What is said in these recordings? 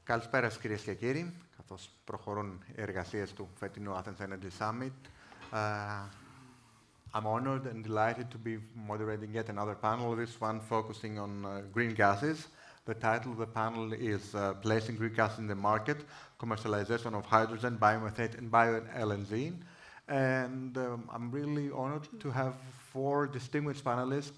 Καλησπέρα σας κυρίες και κύριοι, καθώς προχωρούν οι εργασίες του φετινού Athens Energy Summit. I'm honored and delighted to be moderating yet another panel, this one focusing on green gases. The title of the panel is Placing Green Gases in the Market, Commercialization of Hydrogen, Biomethane and BioLNG. And I'm really honored to have four distinguished panelists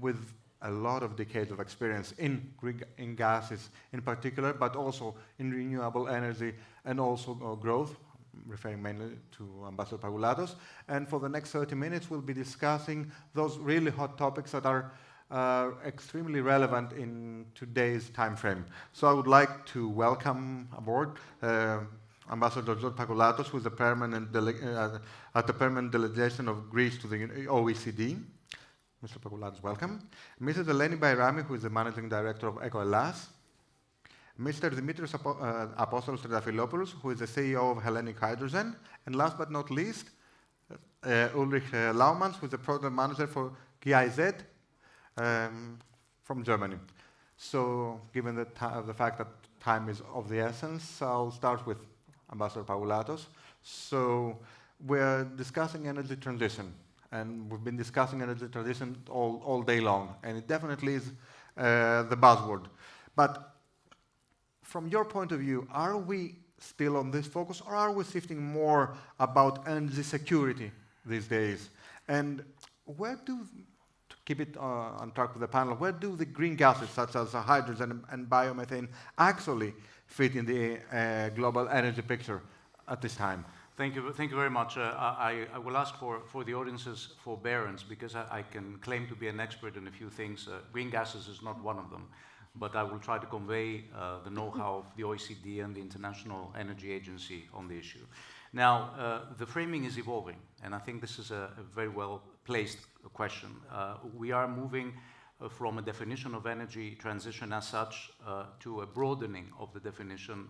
with a lot of decades of experience in gases in particular, but also in renewable energy and also growth, referring mainly to Ambassador Pagoulatos. And for the next 30 minutes, we'll be discussing those really hot topics that are extremely relevant in today's time frame. So I would like to welcome aboard Ambassador Pagoulatos, who is at the permanent delegation of Greece to the OECD. Mr. Pagoulatos, welcome. Mrs. Eleni Bairami, who is the Managing Director of EcoElas. Mr. Dimitrios Apostolos Triantafyllopoulos, who is the CEO of Hellenic Hydrogen. And last but not least, Ulrich Laumanns, who is the Product Manager for GIZ from Germany. So, given the fact that time is of the essence, I'll start with Ambassador Pagoulatos. So, we're discussing energy transition. And we've been discussing energy transition all day long, and it definitely is the buzzword. But from your point of view, are we still on this focus, or are we shifting more about energy security these days? And where do, to keep it on track with the panel, where do the green gases such as hydrogen and biomethane actually fit in the global energy picture at this time? Thank you very much. I will ask for the audience's forbearance because I can claim to be an expert in a few things. Green gases is not one of them, but I will try to convey the know-how of the OECD and the International Energy Agency on the issue. Now, the framing is evolving, and I think this is a very well-placed question. We are moving from a definition of energy transition as such to a broadening of the definition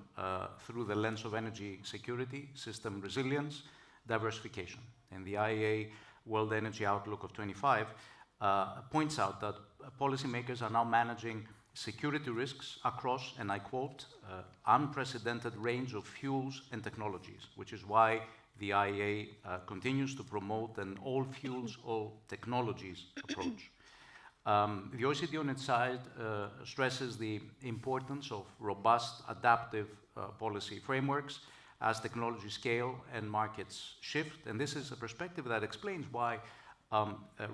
through the lens of energy security, system resilience, diversification. And the IEA World Energy Outlook of 25 points out that policymakers are now managing security risks across, and I quote, unprecedented range of fuels and technologies, which is why the IEA continues to promote an all fuels, all technologies approach. The OECD on its side stresses the importance of robust, adaptive policy frameworks as technology scale and markets shift. And this is a perspective that explains why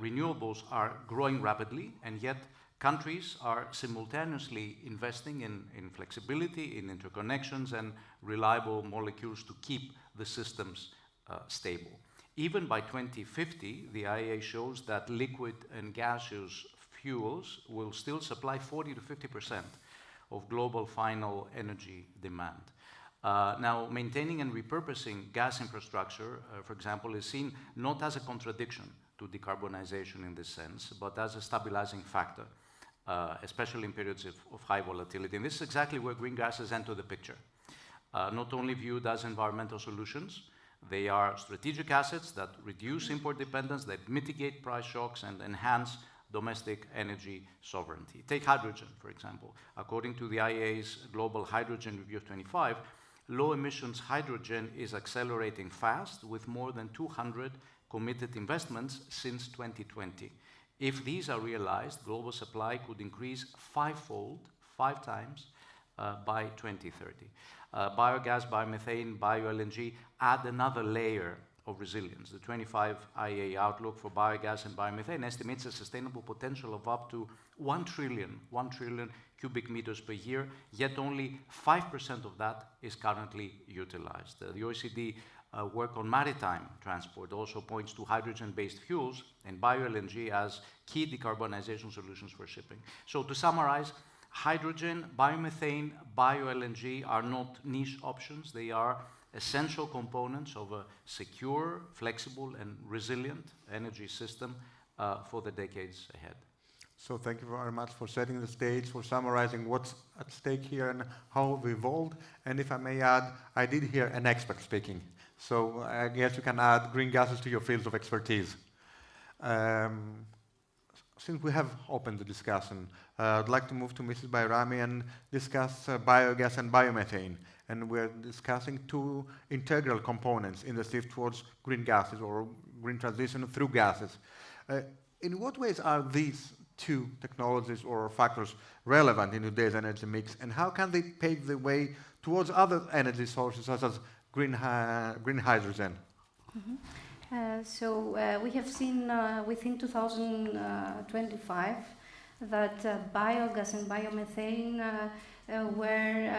renewables are growing rapidly, and yet countries are simultaneously investing in flexibility, in interconnections, and reliable molecules to keep the systems stable. Even by 2050, the IEA shows that liquid and gaseous fuels will still supply 40 to 50% of global final energy demand. Now, maintaining and repurposing gas infrastructure, for example, is seen not as a contradiction to decarbonization in this sense, but as a stabilizing factor, especially in periods of high volatility. And this is exactly where green gases enter the picture. Not only viewed as environmental solutions, they are strategic assets that reduce import dependence, that mitigate price shocks, and enhance domestic energy sovereignty. Take hydrogen, for example. According to the IEA's Global Hydrogen Review of 25, low-emissions hydrogen is accelerating fast with more than 200 committed investments since 2020. If these are realized, global supply could increase fivefold, 5 times, by 2030. Biogas, biomethane, BioLNG add another layer of resilience. The 25 IEA outlook for biogas and biomethane estimates a sustainable potential of up to 1 trillion cubic meters per year, yet only 5% of that is currently utilized. The OECD work on maritime transport also points to hydrogen-based fuels and BioLNG as key decarbonization solutions for shipping. So to summarize, hydrogen, biomethane, BioLNG are not niche options. They are essential components of a secure, flexible, and resilient energy system for the decades ahead. So thank you very much for setting the stage, for summarizing what's at stake here and how we've evolved. And if I may add, I did hear an expert speaking. So I guess you can add green gases to your fields of expertise. since we have opened the discussion, I'd like to move to Mrs. Bairami and discuss biogas and biomethane. And we're discussing two integral components in the shift towards green gases or green transition through gases. In what ways are these two technologies or factors relevant in today's energy mix, and how can they pave the way towards other energy sources such as green hydrogen? We have seen within 2025 that biogas and biomethane were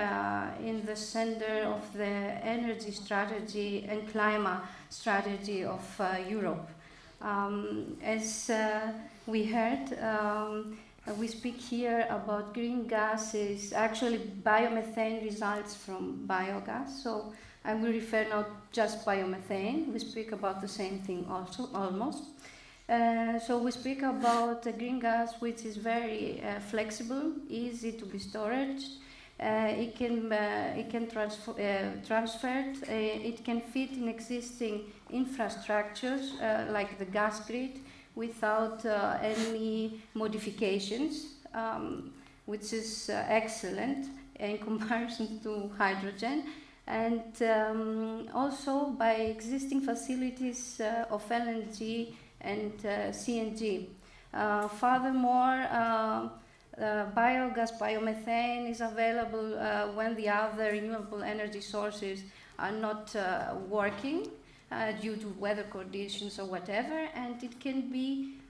in the center of the energy strategy and climate strategy of Europe. As we heard, we speak here about green gases. Actually, biomethane results from biogas, so I will refer not just biomethane. We speak about the same thing also, almost. So we speak about a green gas which is very flexible, easy to be stored. It can transferred. It can fit in existing infrastructures like the gas grid without any modifications, which is excellent in comparison to hydrogen. And also by existing facilities of LNG and CNG. Furthermore, biogas, biomethane is available when the other renewable energy sources are not working due to weather conditions or whatever, and it can be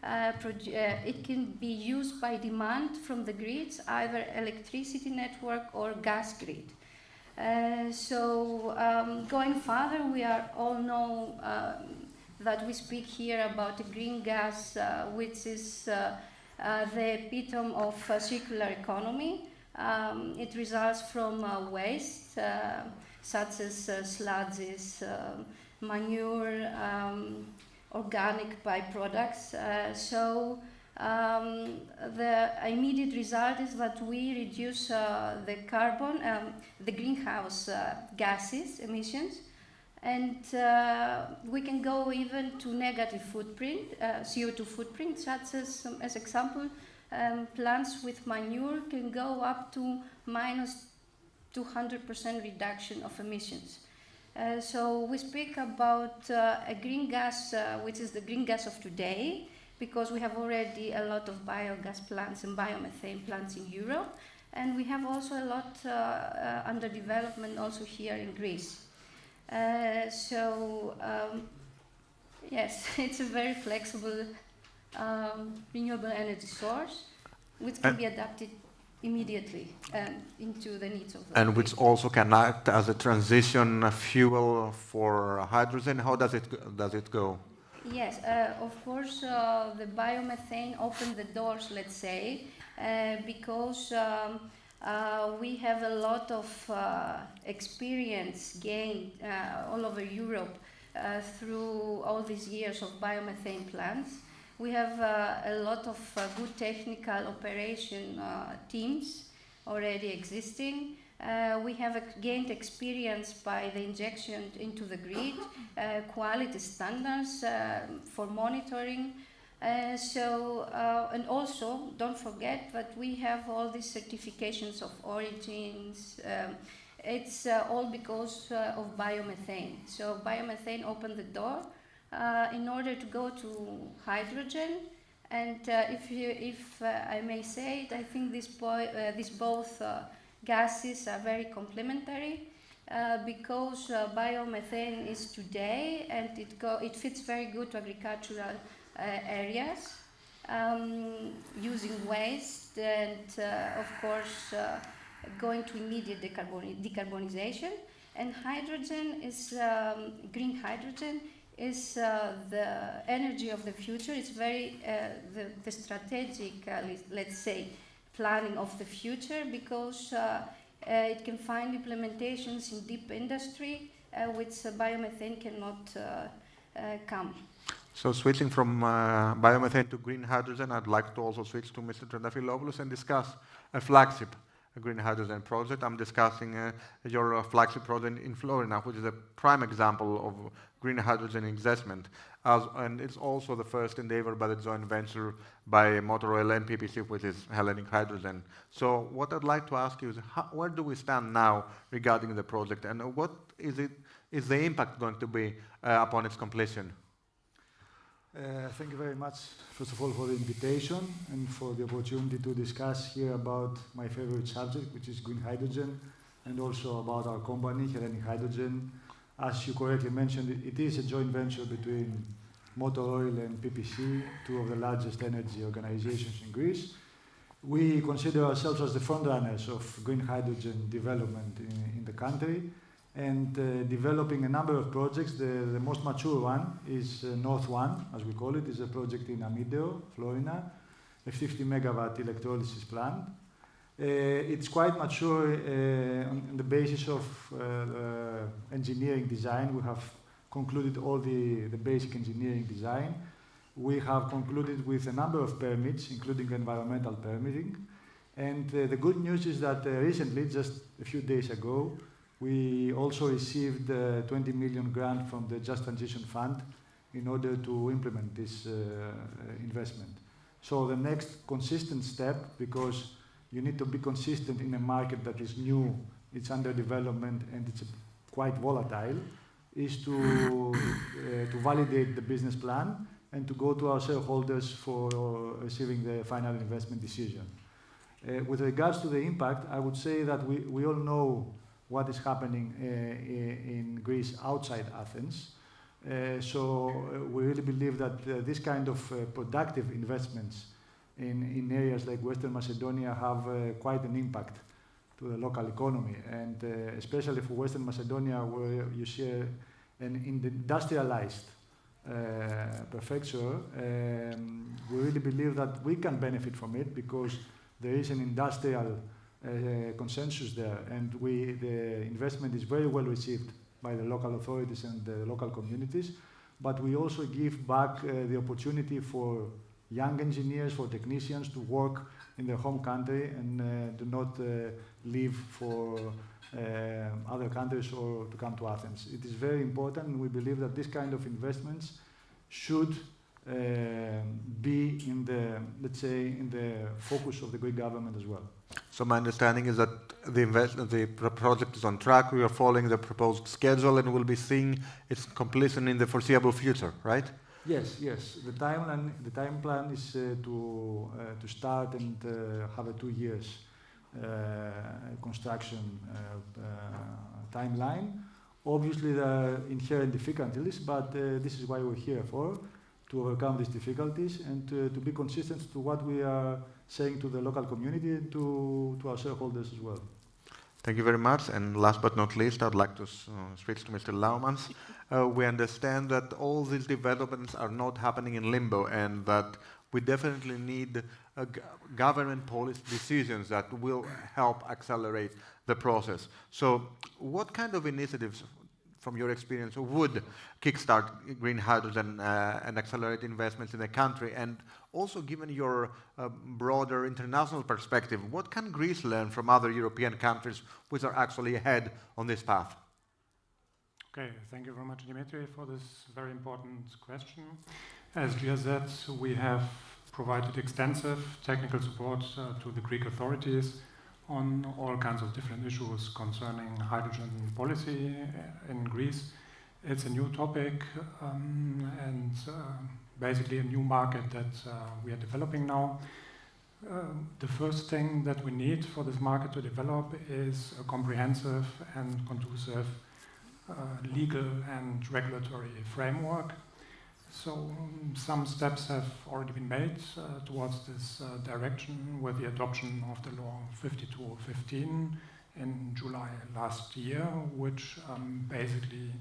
used by demand from the grids, either electricity network or gas grid. Going further, we all know that we speak here about a green gas, which is the epitome of circular economy. It results from waste, such as sludges, manure, organic byproducts. The immediate result is that we reduce the carbon, the greenhouse gases emissions, and we can go even to negative footprint, CO2 footprint, such as example, plants with manure can go up to minus 200% reduction of emissions. So we speak about a green gas, which is the green gas of today, because we have already a lot of biogas plants and biomethane plants in Europe, and we have also a lot under development also here in Greece. Yes, it's a very flexible renewable energy source, which can be adapted immediately into the needs of the and which also can act as a transition fuel for hydrogen. How does it go? Yes, of course, the biomethane opened the doors, let's say, because we have a lot of experience gained all over Europe through all these years of biomethane plants. We have a lot of good technical operation teams already existing. We have gained experience by the injection into the grid, quality standards for monitoring. And also, don't forget that we have all these certifications of origins. It's all because of biomethane. So biomethane opened the door in order to go to hydrogen. And if I may say it, I think these both gases are very complementary because biomethane is today, and it fits very good to agricultural areas, using waste and of course going to immediate decarbonization. And hydrogen is green hydrogen is the energy of the future. It's very the strategic, let's say, planning of the future, because it can find implementations in deep industry, which biomethane cannot come. So switching from biomethane to green hydrogen, I'd like to also switch to Mr. Triantafyllopoulos and discuss a flagship green hydrogen project. I'm discussing your flagship project in Florida, which is a prime example of green hydrogen investment. And it's also the first endeavor by the joint venture by Motor Oil and PPC, which is Hellenic Hydrogen. So what I'd like to ask you is, where do we stand now regarding the project, and what is the impact going to be upon its completion? Thank you very much, first of all, for the invitation and for the opportunity to discuss here about my favorite subject, which is green hydrogen, and also about our company, Hellenic Hydrogen. As you correctly mentioned, it is a joint venture between Motor Oil and PPC, two of the largest energy organizations in Greece. We consider ourselves as the frontrunners of green hydrogen development in the country, and developing a number of projects. The most mature one is North One, as we call it, is a project in Amideo, Florida, a 50 megawatt electrolysis plant. It's quite mature on the basis of engineering design. We have concluded all the basic engineering design. We have concluded with a number of permits, including environmental permitting. And the good news is that recently, just a few days ago, we also received a 20 million grant from the Just Transition Fund in order to implement this investment. So the next consistent step, because you need to be consistent in a market that is new, it's under development, and it's quite volatile, is to validate the business plan and to go to our shareholders for receiving the final investment decision. With regards to the impact, I would say that we all know what is happening in Greece outside Athens. So we really believe that this kind of productive investments in areas like Western Macedonia have quite an impact to the local economy. And especially for Western Macedonia, where you share an industrialized prefecture, we really believe that we can benefit from it because there is an industrial consensus there, and the investment is very well received by the local authorities and the local communities. But we also give back the opportunity for young engineers, for technicians to work in their home country and do not leave for other countries or to come to Athens. It is very important, and we believe that this kind of investments should be in the, let's say, in the focus of the Greek government as well. So my understanding is that the project is on track. We are following the proposed schedule, and we'll be seeing its completion in the foreseeable future, right? Yes, yes. The time plan is to start and have a 2 years construction timeline. Obviously, there are inherent difficulties, but this is why we're here for, to overcome these difficulties and to be consistent to what we are saying to the local community and to our shareholders as well. Thank you very much. And last but not least, I'd like to switch to Mr. Laumanns. We understand that all these developments are not happening in limbo, and that we definitely need government policy decisions that will help accelerate the process. So what kind of initiatives, from your experience, would kickstart green hydrogen and accelerate investments in the country? And also, given your broader international perspective, what can Greece learn from other European countries which are actually ahead on this path? Okay, thank you very much, Dimitri, for this very important question. As Gia said, we have provided extensive technical support to the Greek authorities on all kinds of different issues concerning hydrogen policy in Greece. It's a new topic and basically a new market that we are developing now. The first thing that we need for this market to develop is a comprehensive and conducive legal and regulatory framework. So some steps have already been made towards this direction with the adoption of the law 5215 in July last year, which basically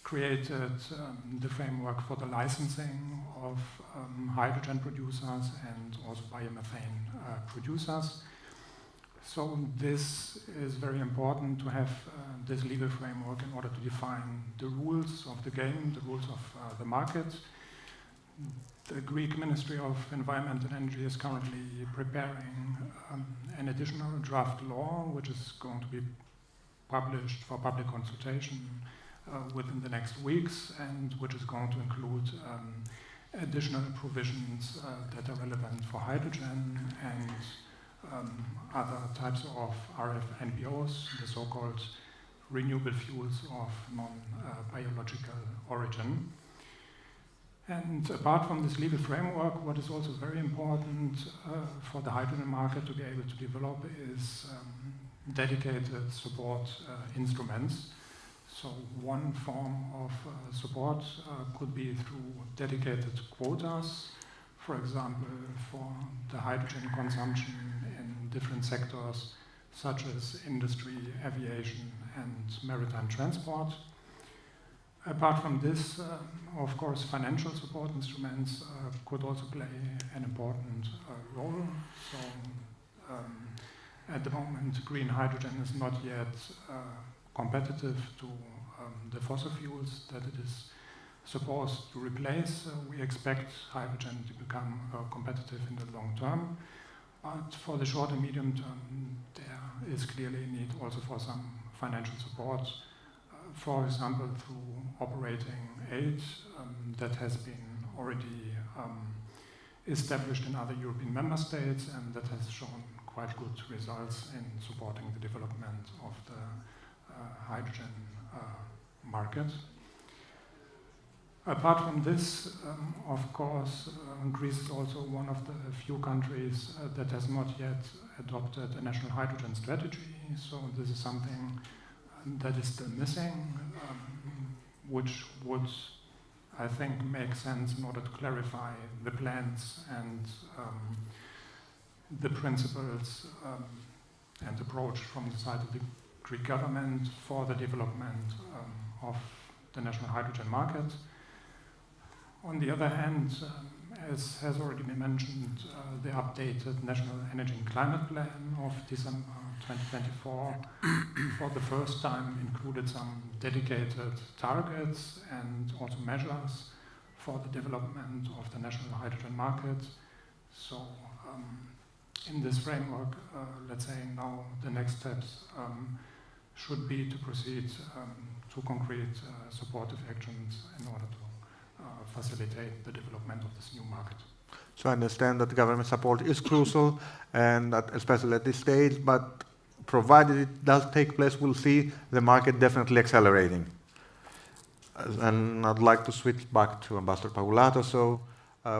created the framework for the licensing of hydrogen producers and also biomethane producers. So this is very important to have this legal framework in order to define the rules of the game, the rules of the market. The Greek Ministry of Environment and Energy is currently preparing an additional draft law, which is going to be published for public consultation within the next weeks, and which is going to include additional provisions that are relevant for hydrogen and other types of RFNBOs, the so-called renewable fuels of non-biological origin. And apart from this legal framework, what is also very important for the hydrogen market to be able to develop is dedicated support instruments. So one form of support could be through dedicated quotas, for example, for the hydrogen consumption in different sectors, such as industry, aviation, and maritime transport. Apart from this, of course, financial support instruments could also play an important role. So at the moment, green hydrogen is not yet competitive to the fossil fuels that it is supposed to replace. We expect hydrogen to become competitive in the long term. But for the short and medium term, there is clearly a need also for some financial support, for example, through operating aid that has been already established in other European member states and that has shown quite good results in supporting the development of the hydrogen market. Apart from this, of course, Greece is also one of the few countries that has not yet adopted a national hydrogen strategy. So this is something that is still missing, which would, I think, make sense in order to clarify the plans and the principles and approach from the side of the Greek government for the development of the national hydrogen market. On the other hand, as has already been mentioned, the updated National Energy and Climate Plan of December 2024 for the first time included some dedicated targets and also measures for the development of the national hydrogen market. So in this framework, let's say now the next steps should be to proceed to concrete supportive actions in order to facilitate the development of this new market. So I understand that government support is crucial, and that especially at this stage, but provided it does take place, we'll see the market definitely accelerating. And I'd like to switch back to Ambassador Pagoulatos. So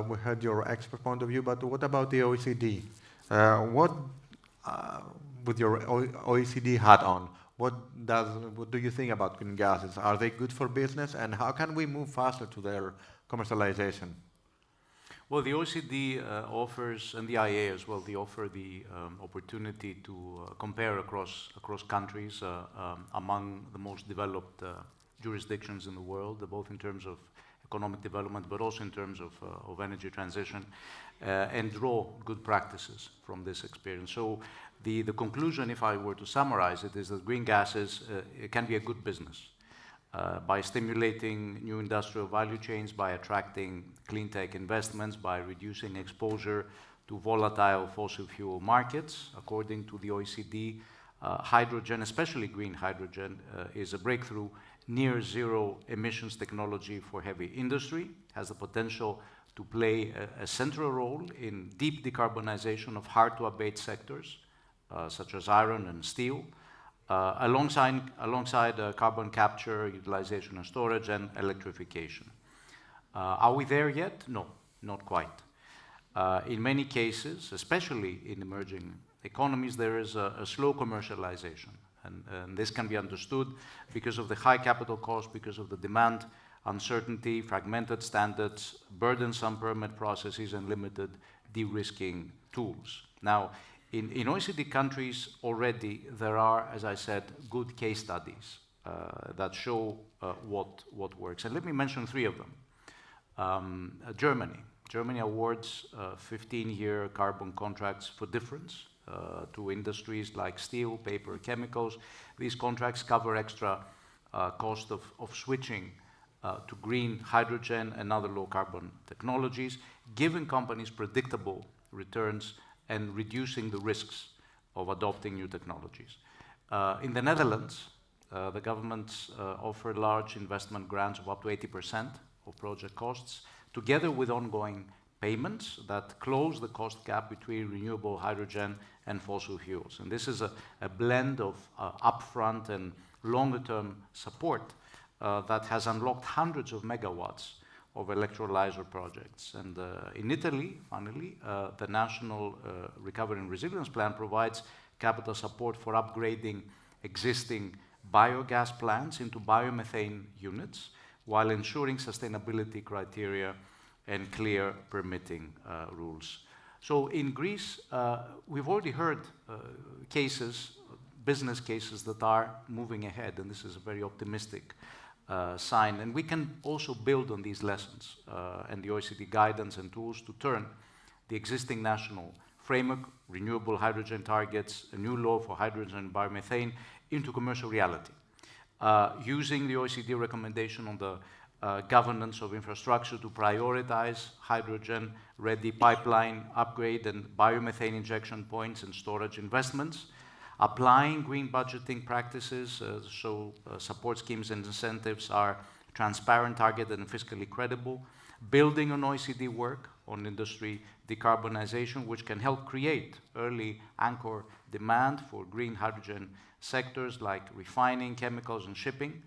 we heard your expert point of view, but what about the OECD? With your OECD hat on, what do you think about green gases? Are they good for business, and how can we move faster to their commercialization? Well, the OECD offers, and the IEA as well, they offer the opportunity to compare across countries among the most developed jurisdictions in the world, both in terms of economic development, but also in terms of energy transition, and draw good practices from this experience. So the conclusion, if I were to summarize it, is that green gases it can be a good business. By stimulating new industrial value chains, by attracting clean tech investments, by reducing exposure to volatile fossil fuel markets. According to the OECD, hydrogen, especially green hydrogen, is a breakthrough near zero emissions technology for heavy industry, has the potential to play a central role in deep decarbonization of hard to abate sectors, such as iron and steel, alongside carbon capture, utilization and storage, and electrification. Are we there yet? No, not quite. In many cases, especially in emerging economies, there is a slow commercialization. And this can be understood because of the high capital cost, because of the demand uncertainty, fragmented standards, burdensome permit processes, and limited de-risking tools. Now, in OECD countries already, there are, as I said, good case studies that show what works. And let me mention three of them. Germany. Germany awards 15-year carbon contracts for difference to industries like steel, paper, chemicals. These contracts cover extra cost of switching to green hydrogen and other low-carbon technologies, giving companies predictable returns and reducing the risks of adopting new technologies. In the Netherlands, the governments offer large investment grants of up to 80% of project costs, together with ongoing payments that close the cost gap between renewable hydrogen and fossil fuels. And this is a blend of upfront and longer-term support that has unlocked hundreds of megawatts of electrolyzer projects. And in Italy, finally, the National Recovery and Resilience Plan provides capital support for upgrading existing biogas plants into biomethane units, while ensuring sustainability criteria and clear permitting rules. So in Greece, we've already heard cases, business cases that are moving ahead, and this is a very optimistic sign. And we can also build on these lessons and the OECD guidance and tools to turn the existing national framework, renewable hydrogen targets, a new law for hydrogen and biomethane into commercial reality. Using the OECD recommendation on the governance of infrastructure to prioritize hydrogen-ready pipeline upgrade and biomethane injection points and storage investments, applying green budgeting practices so support schemes and incentives are transparent, targeted, and fiscally credible, building on OECD work on industry decarbonization, which can help create early anchor demand for green hydrogen sectors like refining, chemicals, and shipping,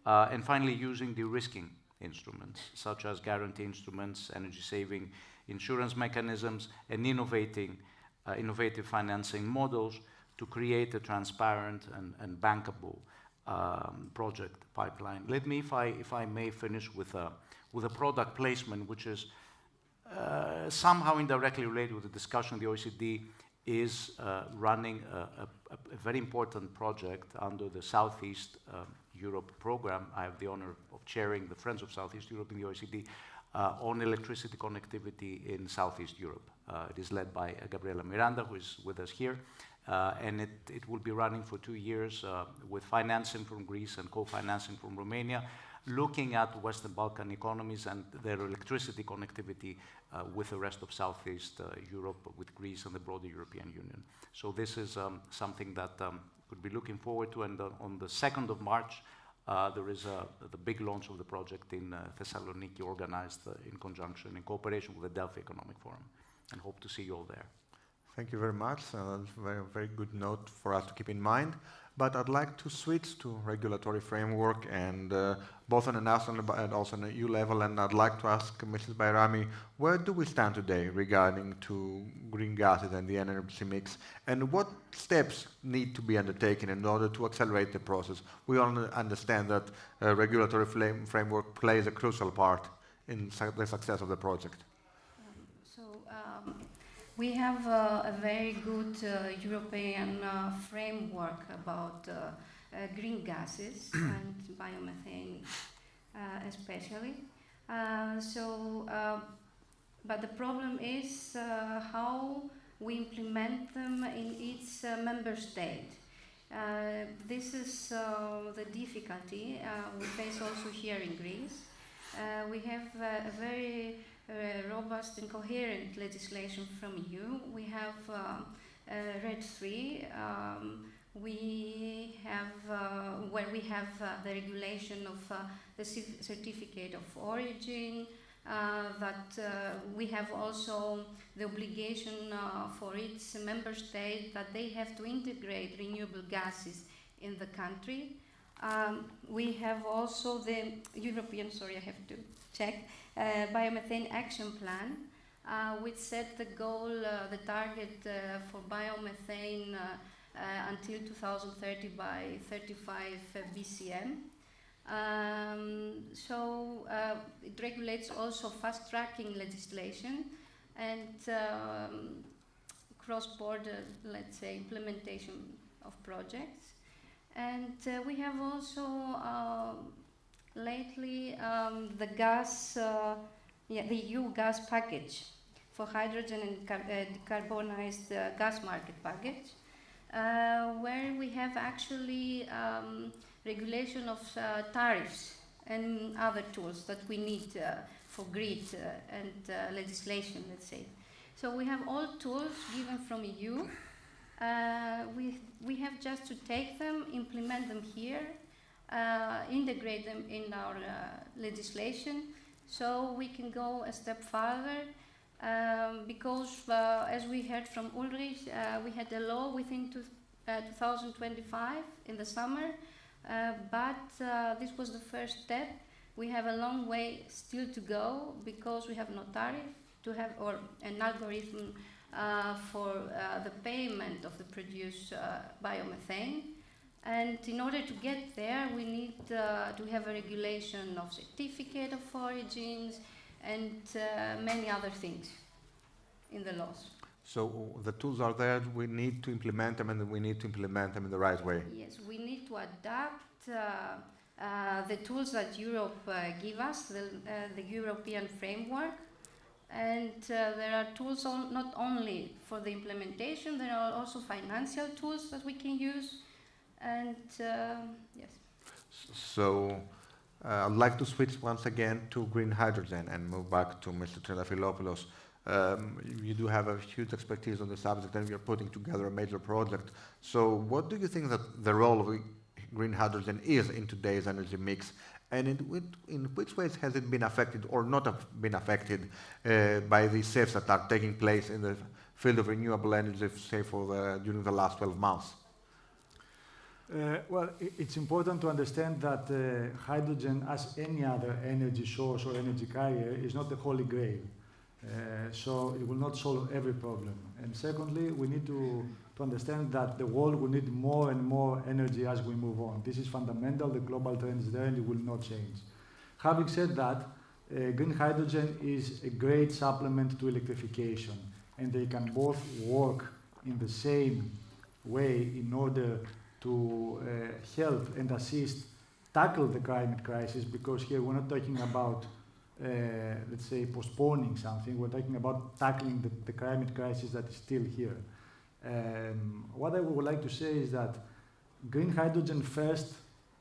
and finally using de-risking instruments, such as guarantee instruments, energy-saving insurance mechanisms, and innovative financing models to create a transparent and bankable project pipeline. Let me, if I may, finish with a product placement, which is somehow indirectly related with the discussion. The OECD is running a very important project under the Southeast Europe program. I have the honor of chairing the Friends of Southeast Europe in the OECD on electricity connectivity in Southeast Europe. It is led by Gabriela Miranda, who is with us here, and it will be running for 2 years with financing from Greece and co-financing from Romania, looking at Western Balkan economies and their electricity connectivity with the rest of Southeast Europe, with Greece and the broader European Union. So this is something that could be looking forward to, and on the 2nd of March, there is the big launch of the project in Thessaloniki, organized in conjunction, in cooperation with the Delphi Economic Forum, and hope to see you all there. Thank you very much. That's a very, very good note for us to keep in mind. But I'd like to switch to regulatory framework, and both on a national and also on a EU level. And I'd like to ask Mrs. Bairami, where do we stand today regarding to green gases and the energy mix, and what steps need to be undertaken in order to accelerate the process? We all understand that regulatory framework plays a crucial part in the success of the project. We have a very good European framework about green gases and biomethane especially. But the problem is how we implement them in each member state. This is the difficulty we face also here in Greece. We have a very robust and coherent legislation from EU. We have RED 3. We have where we have the regulation of the certificate of origin. We have also the obligation for each member state that they have to integrate renewable gases in the country. We have also the European, I have to check, Biomethane Action Plan, which set the goal, the target for biomethane until 2030 by 35 BCM. It regulates also fast-tracking legislation and cross-border, let's say, implementation of projects. And we have also lately the the EU gas package for hydrogen and decarbonized gas market package, where we have actually regulation of tariffs and other tools that we need for grid and legislation, let's say. So we have all tools given from EU. We have just to take them, implement them here, integrate them in our legislation, so we can go a step further. Because, as we heard from Ulrich, we had a law within 2025 in the summer, but this was the first step. We have a long way still to go because we have no tariff to have, or an algorithm for the payment of the produced biomethane. And in order to get there, we need to have a regulation of certificate of origins and many other things in the laws. So the tools are there, we need to implement them, and we need to implement them in the right way. Yes, we need to adapt the tools that Europe give us, the European framework. And there are tools not only for the implementation, there are also financial tools that we can use. And yes. So I'd like to switch once again to green hydrogen and move back to Mr. Triantafyllopoulos. You do have a huge expertise on the subject, and you're putting together a major project. So what do you think that the role of green hydrogen is in today's energy mix? And in which ways has it been affected or not been affected by the shifts that are taking place in the field of renewable energy, say, during the last 12 months? Well, it's important to understand that hydrogen, as any other energy source or energy carrier, is not the holy grail. So it will not solve every problem. And secondly, we need to understand that the world will need more and more energy as we move on. This is fundamental. The global trend is there and it will not change. Having said that, green hydrogen is a great supplement to electrification, and they can both work in the same way in order to help and assist tackle the climate crisis, because here we're not talking about let's say postponing something, we're talking about tackling the climate crisis that is still here. What I would like to say is that green hydrogen first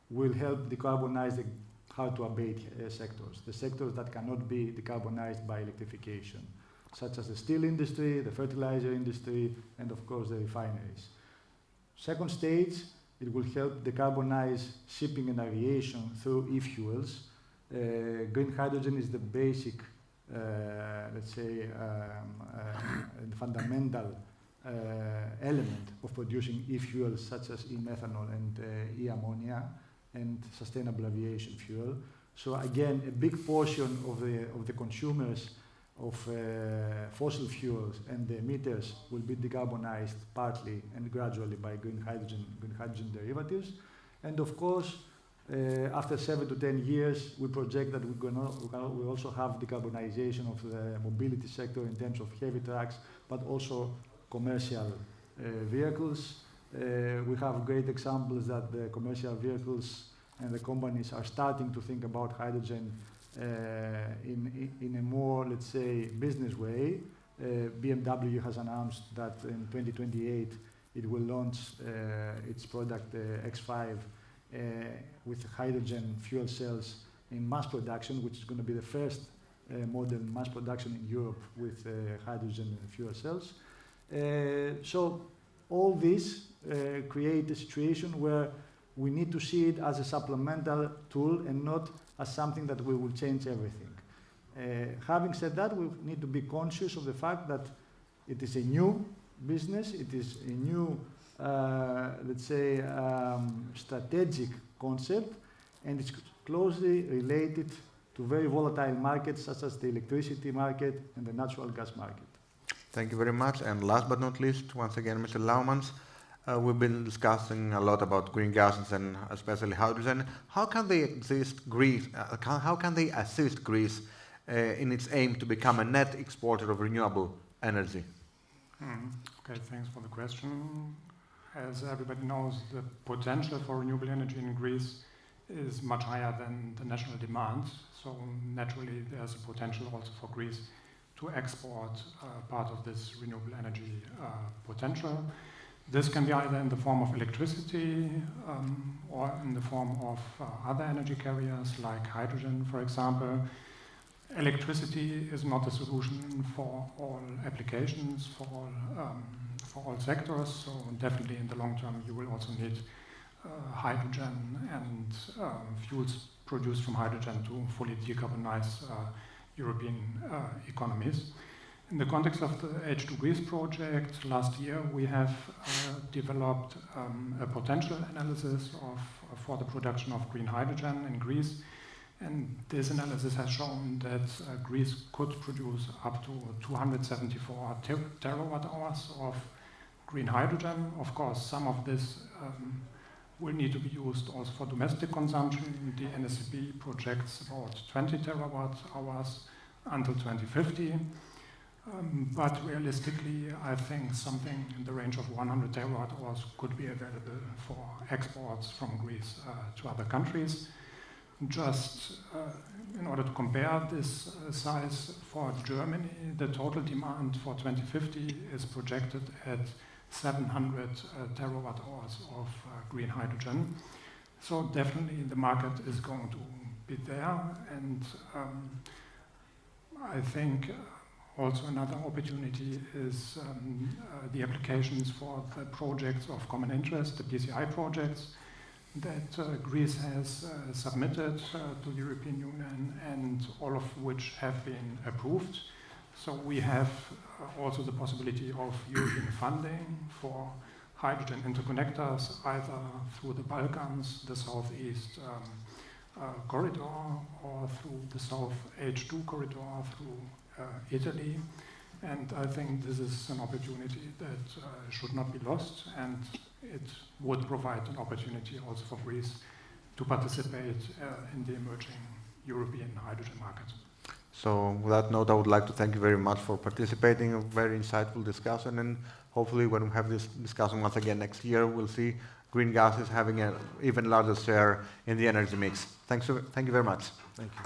will help decarbonize the hard-to-abate sectors, the sectors that cannot be decarbonized by electrification, such as the steel industry, the fertilizer industry, and of course the refineries. Second stage, it will help decarbonize shipping and aviation through e-fuels. Green hydrogen is the basic, let's say, fundamental element of producing e-fuels such as e-methanol and e-ammonia and sustainable aviation fuel. So again, a big portion of the consumers of fossil fuels and the emitters will be decarbonized partly and gradually by green hydrogen derivatives. And of course, after 7 to 10 years, we project that we also have decarbonization of the mobility sector in terms of heavy trucks, but also commercial vehicles. We have great examples that the commercial vehicles and the companies are starting to think about hydrogen in a more, let's say, business way. BMW has announced that in 2028 it will launch its product X5 with hydrogen fuel cells in mass production, which is going to be the first modern mass production in Europe with hydrogen fuel cells. So all this create a situation where we need to see it as a supplemental tool and not as something that we will change everything. Having said that, we need to be conscious of the fact that it is a new business, it is a new, let's say, strategic concept, and it's closely related to very volatile markets such as the electricity market and the natural gas market. Thank you very much. And last but not least, once again, Mr. Laumanns, we've been discussing a lot about green gases and especially hydrogen. How can they assist Greece in its aim to become a net exporter of renewable energy? Okay, thanks for the question. As everybody knows, the potential for renewable energy in Greece is much higher than the national demand. So naturally, there's a potential also for Greece to export part of this renewable energy potential. This can be either in the form of electricity or in the form of other energy carriers like hydrogen, for example. Electricity is not a solution for all applications, for all sectors, so definitely in the long term you will also need hydrogen and fuels produced from hydrogen to fully decarbonize European economies. In the context of the H2 Greece project, last year we have developed a potential analysis for the production of green hydrogen in Greece. And this analysis has shown that Greece could produce up to 274 terawatt hours of green hydrogen. Of course, some of this will need to be used also for domestic consumption. The NSCP projects about 20 terawatt hours until 2050. But realistically, I think something in the range of 100 terawatt hours could be available for exports from Greece to other countries. Just in order to compare this size for Germany, the total demand for 2050 is projected at 700 terawatt hours of green hydrogen. So definitely the market is going to be there. And I think also another opportunity is the applications for the projects of common interest, the PCI projects, that Greece has submitted to the European Union and all of which have been approved. So we have also the possibility of European funding for hydrogen interconnectors, either through the Balkans, the Southeast corridor, or through the South H2 corridor through Italy. And I think this is an opportunity that should not be lost, and it would provide an opportunity also for Greece to participate in the emerging European hydrogen market. So with that note, I would like to thank you very much for participating in a very insightful discussion, and hopefully when we have this discussion once again next year, we'll see green gases having an even larger share in the energy mix. Thank you very much. Thank you.